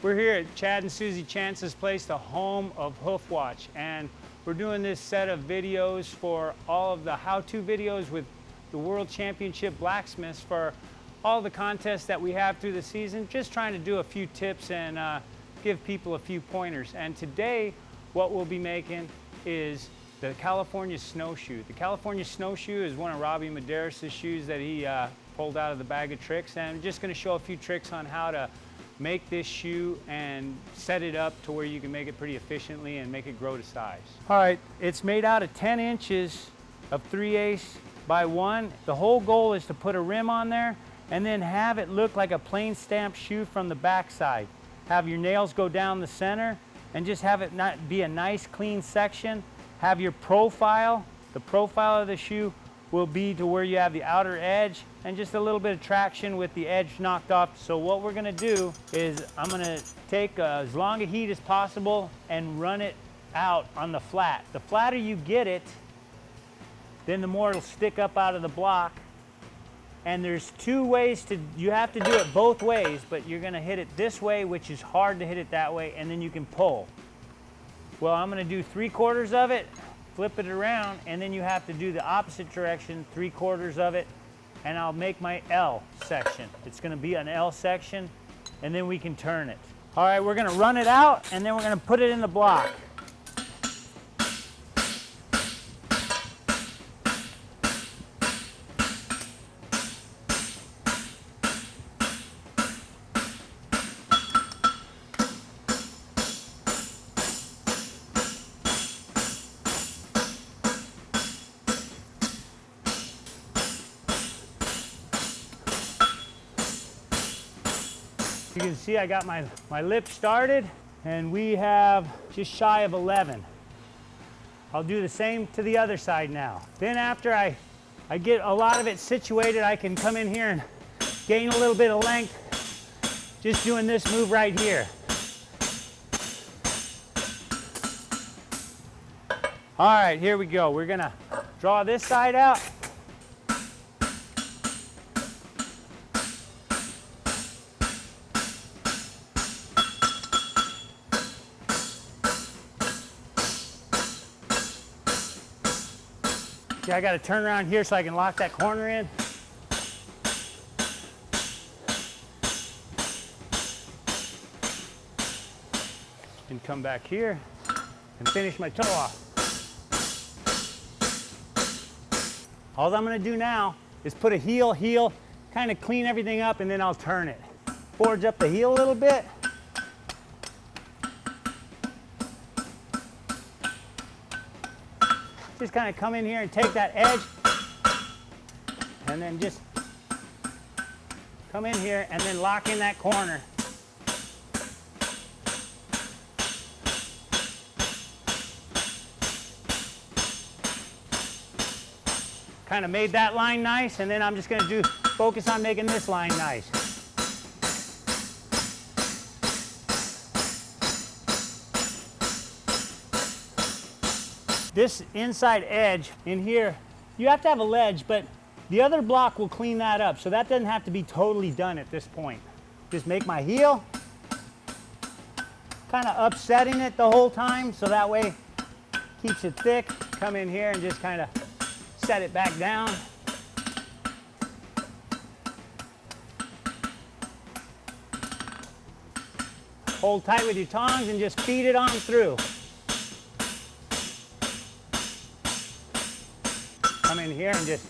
We're here at Chad and Susie Chance's place, the home of Hoof Watch, and we're doing this set of videos for all of the how-to videos with the World Championship Blacksmiths for all the contests that we have through the season, just trying to do a few tips and give people a few pointers. And today, what we'll be making is the California Snowshoe. The California Snowshoe is one of Robbie Medeiros' shoes that he pulled out of the bag of tricks, and I'm just going to show a few tricks on how to make this shoe and set it up to where you can make it pretty efficiently and make it grow to size. All right, it's made out of 10 inches of 3/8 by 1. The whole goal is to put a rim on there and then have it look like a plain stamped shoe from the backside. Have your nails go down the center and just have it not be a nice clean section. Have your profile, the profile of the shoe will be to where you have the outer edge and just a little bit of traction with the edge knocked off. So what we're gonna do is I'm gonna take as long a heat as possible and run it out on the flat. The flatter you get it, then the more it'll stick up out of the block. And there's two ways you have to do it both ways, but you're gonna hit it this way, which is hard to hit it that way, and then you can pull. Well, I'm gonna do 3/4 of it, flip it around, and then you have to do the opposite direction, 3/4 of it, and I'll make my L section. It's gonna be an L section, and then we can turn it. All right, we're gonna run it out, and then we're gonna put it in the block. You can see I got my lip started, and we have just shy of 11. I'll do the same to the other side now. Then after I get a lot of it situated, I can come in here and gain a little bit of length just doing this move right here. All right, here we go. We're gonna draw this side out. Okay, I got to turn around here so I can lock that corner in. And come back here and finish my toe off. All I'm going to do now is put a heel, kind of clean everything up, and then I'll turn it. Forge up the heel a little bit. Just kind of come in here and take that edge, and then just come in here and then lock in that corner. Kind of made that line nice, and then I'm just going to focus on making this line nice. This inside edge in here, you have to have a ledge, but the other block will clean that up, so that doesn't have to be totally done at this point. Just make my heel, kind of upsetting it the whole time, so that way keeps it thick. Come in here and just kind of set it back down. Hold tight with your tongs and just feed it on through. Come in here and just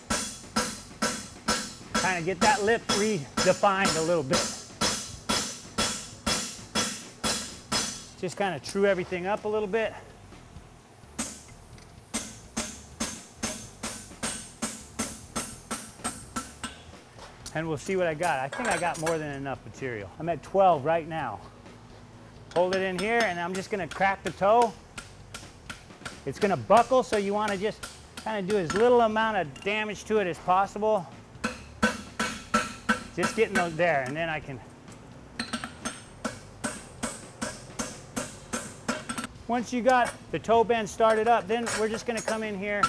kind of get that lip redefined a little bit. Just kind of true everything up a little bit. And we'll see what I got. I think I got more than enough material. I'm at 12 right now. Hold it in here, and I'm just gonna crack the toe. It's gonna buckle, so you wanna just kind of do as little amount of damage to it as possible. Just getting those there, and then I can. Once you got the toe bend started up, then we're just going to come in here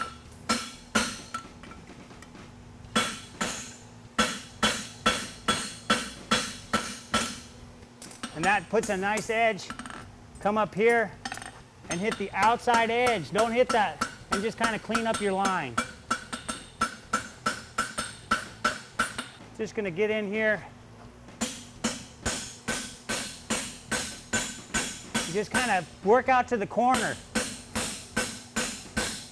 and And that puts a nice edge. Come up here and hit the outside edge. Don't hit that, and just kind of clean up your line. Just gonna get in here. Just kind of work out to the corner.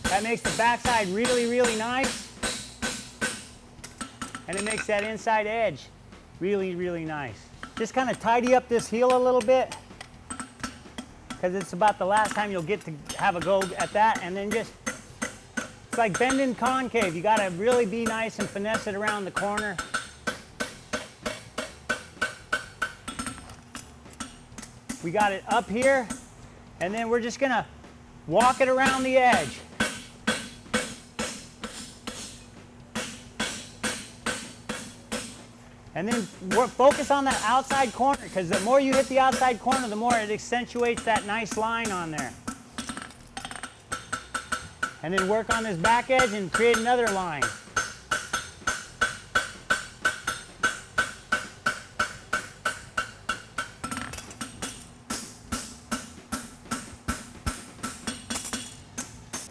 That makes the backside really, really nice. And it makes that inside edge really, really nice. Just kind of tidy up this heel a little bit, because it's about the last time you'll get to have a go at that. And then just, it's like bending concave. You gotta really be nice and finesse it around the corner. We got it up here, and then we're just gonna walk it around the edge. And then focus on that outside corner, because the more you hit the outside corner, the more it accentuates that nice line on there. And then work on this back edge and create another line.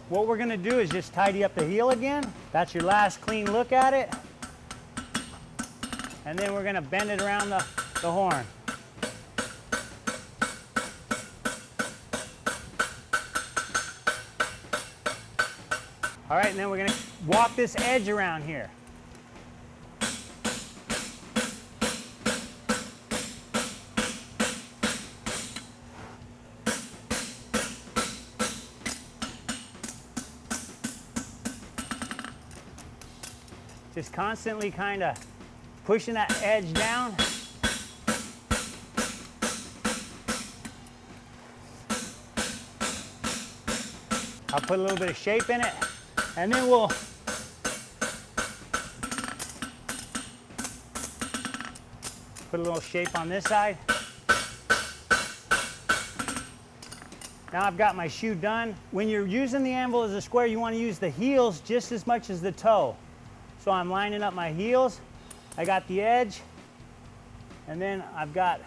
What we're gonna do is just tidy up the heel again. That's your last clean look at it. And then we're gonna bend it around the horn. All right, and then we're gonna walk this edge around here. Just constantly kind of pushing that edge down. I'll put a little bit of shape in it, and then we'll put a little shape on this side. Now I've got my shoe done. When you're using the anvil as a square, you want to use the heels just as much as the toe. So I'm lining up my heels. I got the edge, and then I've got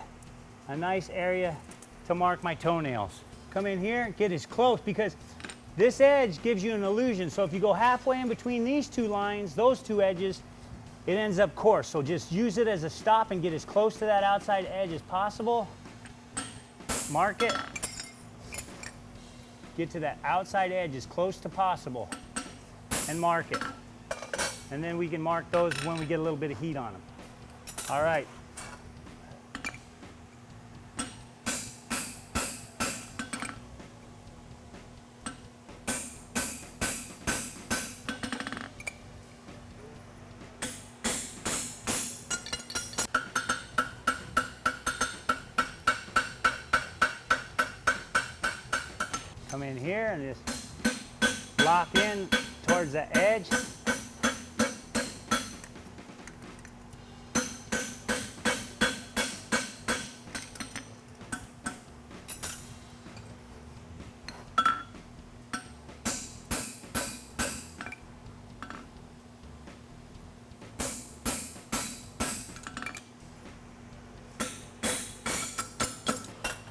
a nice area to mark my toenails. Come in here, get as close, because this edge gives you an illusion. So if you go halfway in between these two lines, those two edges, it ends up coarse. So just use it as a stop and get as close to that outside edge as possible. Mark it. Get to that outside edge as close to possible and mark it. And then we can mark those when we get a little bit of heat on them. All right. Come in here and just lock in towards the edge.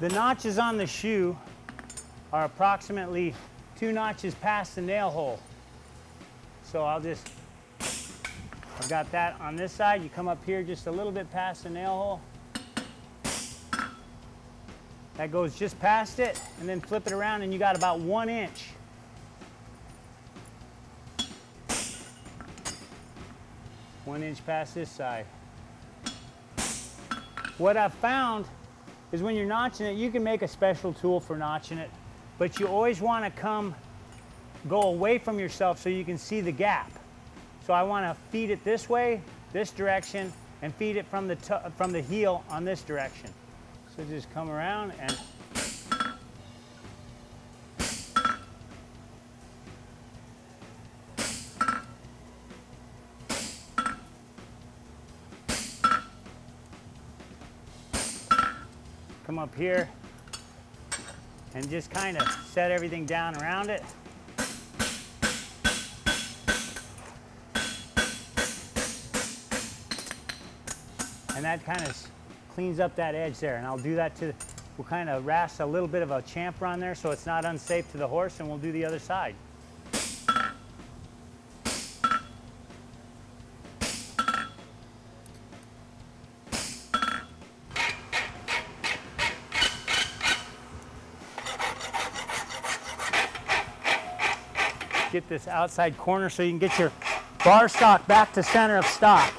The notches on the shoe are approximately 2 notches past the nail hole. So I've got that on this side. You come up here just a little bit past the nail hole. That goes just past it, and then flip it around and you got about 1 inch. One inch past this side. What I've found is when you're notching it, you can make a special tool for notching it, but you always want to go away from yourself so you can see the gap. So I want to feed it this way, this direction, and feed it from the heel on this direction. So just come around and come up here and just kind of set everything down around it. And that kind of cleans up that edge there. And I'll do that to, we'll kind of rasp a little bit of a chamfer on there so it's not unsafe to the horse, and we'll do the other side. Get this outside corner so you can get your bar stock back to center of stock.